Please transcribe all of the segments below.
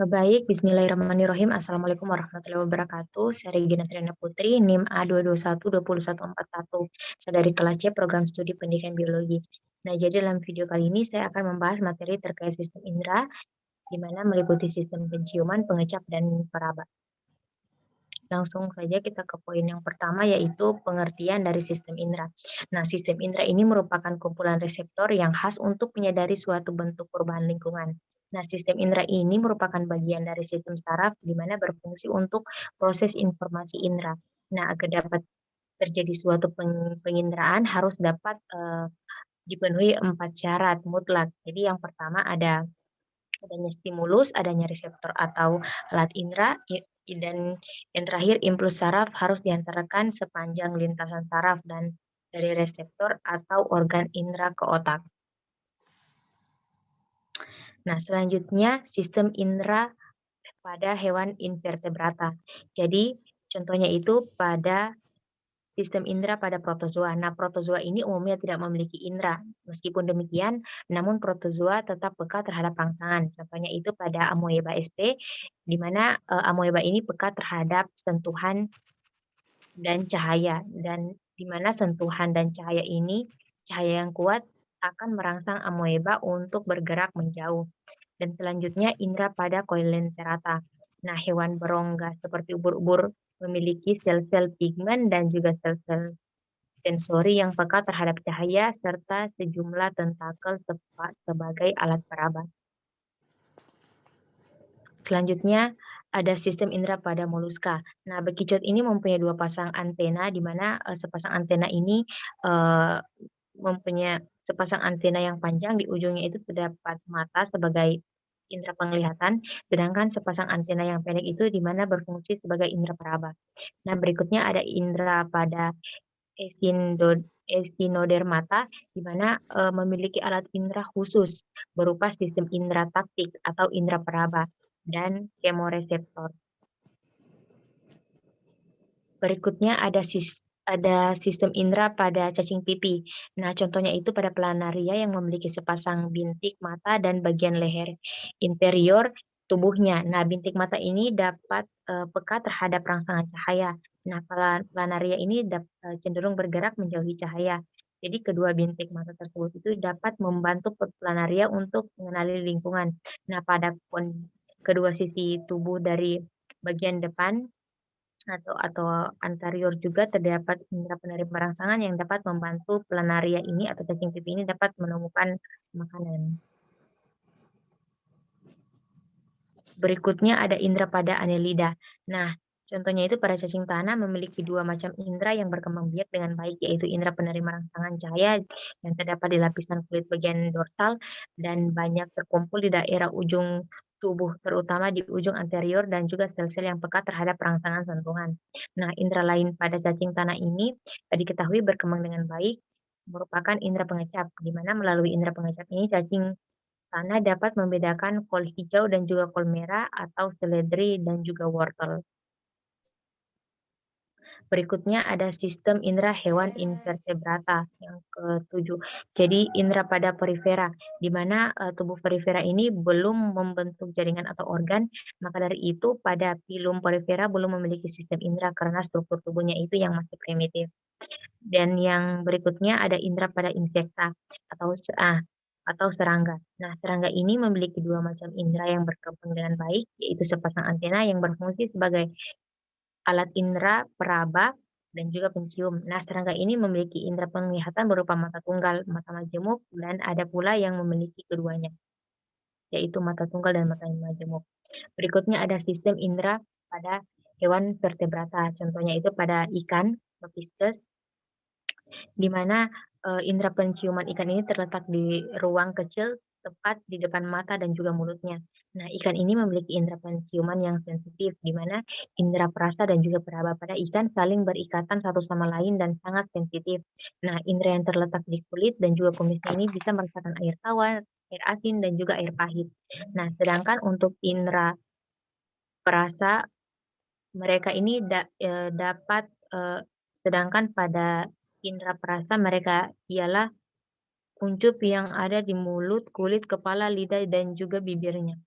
Baik, bismillahirrahmanirrahim. Assalamualaikum warahmatullahi wabarakatuh. Saya Regina Triana Putri, NIM A221-20141. Saya dari kelas C Program Studi Pendidikan Biologi. Nah, jadi dalam video kali ini saya akan membahas materi terkait sistem indera, di mana meliputi sistem penciuman, pengecap, dan peraba. Langsung saja kita ke poin yang pertama, yaitu pengertian dari sistem indera. Nah, sistem indera ini merupakan kumpulan reseptor yang khas untuk menyadari suatu bentuk perubahan lingkungan. Nah, sistem indera ini merupakan bagian dari sistem saraf di mana berfungsi untuk proses informasi indera. Nah, agar dapat terjadi suatu penginderaan harus dapat dipenuhi 4 syarat mutlak. Jadi yang pertama adanya stimulus, adanya reseptor atau alat indera, dan yang terakhir impuls saraf harus diantarkan sepanjang lintasan saraf dan dari reseptor atau organ indera ke otak. Nah, selanjutnya sistem indera pada hewan invertebrata. Jadi, contohnya itu pada sistem indera pada protozoa. Nah, protozoa ini umumnya tidak memiliki indera. Meskipun demikian, namun protozoa tetap peka terhadap rangsangan. Contohnya itu pada Amoeba sp, di mana Amoeba ini peka terhadap sentuhan dan cahaya, dan di mana sentuhan dan cahaya ini, cahaya yang kuat akan merangsang Amoeba untuk bergerak menjauh. Dan selanjutnya indera pada Coelenterata. Nah, hewan berongga seperti ubur-ubur memiliki sel-sel pigmen dan juga sel-sel sensori yang peka terhadap cahaya serta sejumlah tentakel sebagai alat peraba. Selanjutnya ada sistem indera pada moluska. Nah, bekicot ini mempunyai 2 pasang antena, di mana sepasang antena ini eh, mempunyai sepasang antena yang panjang, di ujungnya itu terdapat mata sebagai indera penglihatan, sedangkan sepasang antena yang pendek itu di mana berfungsi sebagai indera peraba. Nah, berikutnya ada indera pada Echinodermata, di mana memiliki alat indera khusus berupa sistem indera taktik atau indera peraba dan kemoreseptor. Berikutnya ada sistem indera pada cacing pipih. Nah, contohnya itu pada planaria yang memiliki sepasang bintik mata dan bagian leher interior tubuhnya. Nah, bintik mata ini dapat peka terhadap rangsangan cahaya. Nah, planaria ini cenderung bergerak menjauhi cahaya. Jadi kedua bintik mata tersebut itu dapat membantu planaria untuk mengenali lingkungan. Nah, pada kedua sisi tubuh dari bagian depan atau anterior juga terdapat indera penerima rangsangan yang dapat membantu planaria ini atau cacing pipih ini dapat menemukan makanan. Berikutnya ada indera pada Annelida. Nah, contohnya itu pada cacing tanah memiliki 2 macam indera yang berkembang biak dengan baik, yaitu indera penerima rangsangan cahaya yang terdapat di lapisan kulit bagian dorsal dan banyak terkumpul di daerah ujung tubuh, terutama di ujung anterior dan juga sel-sel yang peka terhadap rangsangan sentuhan. Nah, indera lain pada cacing tanah ini diketahui berkembang dengan baik merupakan indera pengecap, di mana melalui indera pengecap ini cacing tanah dapat membedakan kol hijau dan juga kol merah atau seledri dan juga wortel. Berikutnya ada sistem indera hewan invertebrata yang ketujuh. Jadi indera pada perifera, di mana tubuh perifera ini belum membentuk jaringan atau organ, maka dari itu pada pilum perifera belum memiliki sistem indera karena struktur tubuhnya itu yang masih primitif. Dan yang berikutnya ada indera pada insekta atau atau serangga. Nah, serangga ini memiliki 2 macam indera yang berkembang dengan baik, yaitu sepasang antena yang berfungsi sebagai alat indera peraba dan juga pencium. Nah, serangga ini memiliki indera penglihatan berupa mata tunggal, mata majemuk, dan ada pula yang memiliki keduanya, yaitu mata tunggal dan mata majemuk. Berikutnya ada sistem indera pada hewan vertebrata, contohnya itu pada ikan, Lepistes, di mana indera penciuman ikan ini terletak di ruang kecil tepat di depan mata dan juga mulutnya. Nah, ikan ini memiliki indera penciuman yang sensitif, di mana indera perasa dan juga peraba pada ikan saling berikatan satu sama lain dan sangat sensitif. Nah, indera yang terletak di kulit dan juga kumisnya ini bisa merasakan air tawar, air asin, dan juga air pahit. Nah, sedangkan untuk indera perasa, mereka ini dapat sedangkan pada indera perasa mereka ialah kuncup yang ada di mulut, kulit, kepala, lidah, dan juga bibirnya.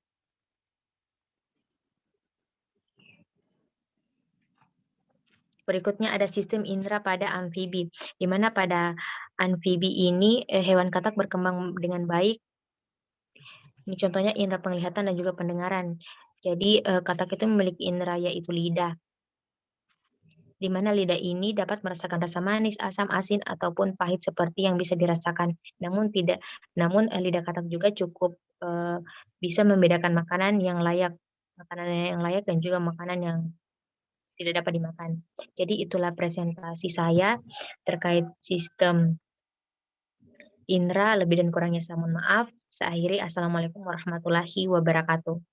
Berikutnya ada sistem indera pada amfibi, di mana pada amfibi ini, hewan katak berkembang dengan baik. Ini contohnya indera penglihatan dan juga pendengaran. Jadi, katak itu memiliki indera yaitu lidah, di mana lidah ini dapat merasakan rasa manis, asam, asin, ataupun pahit seperti yang bisa dirasakan. Lidah katak juga cukup, bisa membedakan makanan yang layak dan juga makanan yang tidak dapat dimakan. Jadi itulah presentasi saya terkait sistem indera, lebih dan kurangnya saya mohon maaf. Saya akhiri, assalamualaikum warahmatullahi wabarakatuh.